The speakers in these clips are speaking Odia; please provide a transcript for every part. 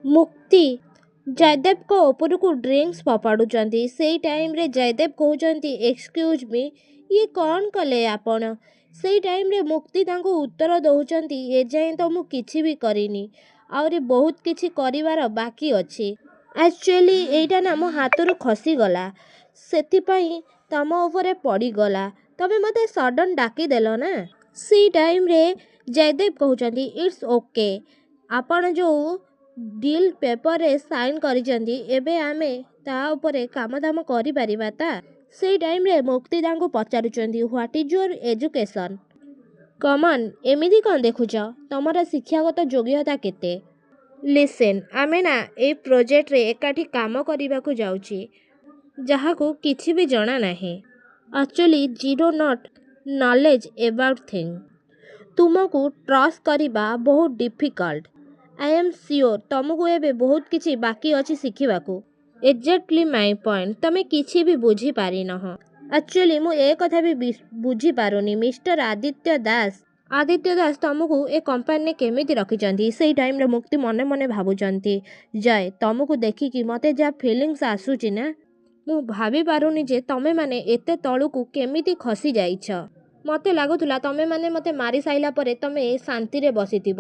ମୁକ୍ତି ଜୟଦେବଙ୍କ ଉପରକୁ ଡ୍ରିଙ୍କ୍ସ ଫୋପାଡ଼ୁଛନ୍ତି। ସେଇ ଟାଇମ୍ରେ ଜୟଦେବ କହୁଛନ୍ତି ଏକ୍ସକ୍ୟୁଜ୍ ମି, ଇଏ କ'ଣ କଲେ ଆପଣ? ସେଇ ଟାଇମ୍ରେ ମୁକ୍ତି ତାଙ୍କୁ ଉତ୍ତର ଦେଉଛନ୍ତି ଏଯାଏଁ ତ ମୁଁ କିଛି ବି କରିନି, ଆହୁରି ବହୁତ କିଛି କରିବାର ବାକି ଅଛି। ଆକ୍ଚୁଆଲି ଏଇଟା ନା ମୋ ହାତରୁ ଖସିଗଲା, ସେଥିପାଇଁ ତମ ଉପରେ ପଡ଼ିଗଲା। ତମେ ମୋତେ ସଡନ୍ ଡାକିଦେଲ ନା। ସେଇ ଟାଇମ୍ରେ ଜୟଦେବ କହୁଛନ୍ତି ଇଟ୍ସ ଓକେ, ଆପଣ ଯେଉଁ ଡିଲ୍ ପେପରରେ ସାଇନ୍ କରିଛନ୍ତି ଏବେ ଆମେ ତା ଉପରେ କାମଦାମ କରିପାରିବା ତା। ସେଇ ଟାଇମ୍ରେ ମୁକ୍ତି ତାଙ୍କୁ ପଚାରୁଛନ୍ତି what is your education? Common, ଏମିତି କ'ଣ ଦେଖୁଛ? ତମର ଶିକ୍ଷାଗତ ଯୋଗ୍ୟତା କେତେ? ଲିସେନ୍, ଆମେ ନା ଏଇ ପ୍ରୋଜେକ୍ଟରେ ଏକାଠି କାମ କରିବାକୁ ଯାଉଛି, ଯାହାକୁ କିଛି ବି ଜଣା ନାହିଁ। Actually zero not knowledge about thing. ତୁମକୁ ଟ୍ରଷ୍ଟ କରିବା ବହୁତ ଡିଫିକଲ୍ଟ। ଆଇ ଏମ୍ ସିଓର ତମକୁ ଏବେ ବହୁତ କିଛି ବାକି ଅଛି ଶିଖିବାକୁ। Exactly my point. ତମେ କିଛି ବି ବୁଝିପାରିନହ। ଆକ୍ଚୁଆଲି ମୁଁ ଏ କଥା ବି ବୁଝିପାରୁନି ମିଷ୍ଟର ଆଦିତ୍ୟ ଦାସ। ଆଦିତ୍ୟ ଦାସ ତମକୁ ଏ କମ୍ପାନୀରେ କେମିତି ରଖିଛନ୍ତି? ସେଇ ଟାଇମ୍ରେ ମୁକ୍ତି ମନେ ମନେ ଭାବୁଛନ୍ତି ଜୟ, ତମକୁ ଦେଖିକି ମୋତେ ଯାହା ଫିଲିଙ୍ଗସ୍ ଆସୁଛି ନା, ମୁଁ ଭାବିପାରୁନି ଯେ ତମେମାନେ ଏତେ ତଳକୁ କେମିତି ଖସି ଯାଇଛ। ମୋତେ ଲାଗୁଥିଲା ତମେମାନେ ମୋତେ ମାରି ସାରିଲା ପରେ ତମେ ଶାନ୍ତିରେ ବସିଥିବ।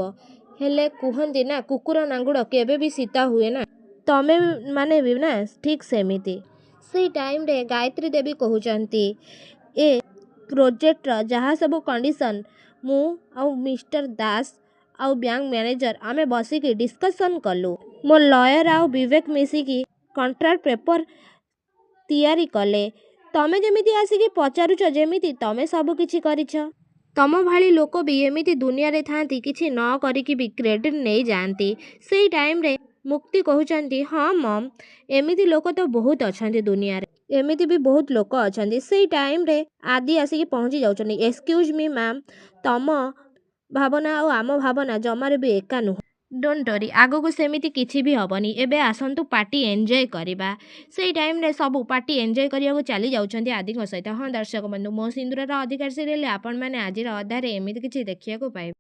ହେଲେ କୁହନ୍ତି ନା କୁକୁର ନାଙ୍ଗୁଡ଼ କେବେ ବି ସୀତା ହୁଏ ନା, ତମେମାନେ ବି ନା ଠିକ୍ ସେମିତି। ସେଇ ଟାଇମ୍ରେ ଗାୟତ୍ରୀ ଦେବୀ କହୁଛନ୍ତି ଏ ପ୍ରୋଜେକ୍ଟର ଯାହା ସବୁ କଣ୍ଡିସନ୍ ମୁଁ ଆଉ ମିଷ୍ଟର ଦାସ ଆଉ ବ୍ୟାଙ୍କ ମ୍ୟାନେଜର ଆମେ ବସିକି ଡିସ୍କସନ୍ କଲୁ। ମୋ ଲୟର ଆଉ ବିବେକ ମିଶିକି କଣ୍ଟ୍ରାକ୍ଟ ପେପର ତିଆରି କଲେ। ତମେ ଯେମିତି ଆସିକି ପଚାରୁଛ ଯେମିତି ତମେ ସବୁ କିଛି କରିଛ। ତମ ଭଳି ଲୋକ ବି ଏମିତି ଦୁନିଆରେ ଥାଆନ୍ତି, କିଛି ନ କରିକି ବି କ୍ରେଡ଼ିଟ୍ ନେଇଯାଆନ୍ତି। ସେଇ ଟାଇମ୍ରେ ମୁକ୍ତି କହୁଛନ୍ତି ହଁ ମମ୍, ଏମିତି ଲୋକ ତ ବହୁତ ଅଛନ୍ତି ଦୁନିଆରେ, ଏମିତି ବି ବହୁତ ଲୋକ ଅଛନ୍ତି। ସେଇ ଟାଇମ୍ରେ ଆଦି ଆସିକି ପହଞ୍ଚି ଯାଉଛନ୍ତି ଏକ୍ସକ୍ୟୁଜ୍ ମି ମ୍ୟାମ୍, ତମ ଭାବନା ଆଉ ଆମ ଭାବନା ଜମାରୁ ବି ଏକା ନୁହଁ। ଡୋଣ୍ଟ ୱରି, ଆଗକୁ ସେମିତି କିଛି ବି ହେବନି। ଏବେ ଆସନ୍ତୁ ପାର୍ଟି ଏନ୍ଜୟ କରିବା। ସେଇ ଟାଇମ୍ରେ ସବୁ ପାର୍ଟି ଏନ୍ଜୟ କରିବାକୁ ଚାଲି ଯାଉଛନ୍ତି ଆଦିଙ୍କ ସହିତ। ହଁ ଦର୍ଶକ ବନ୍ଧୁ, ମୋ ସିନ୍ଦୁରର ଅଧିକାର ସିରିଏଲରେ ଆପଣମାନେ ଆଜିର ଅଧ୍ୟାୟରେ ଏମିତି କିଛି ଦେଖିବାକୁ ପାଇବେ।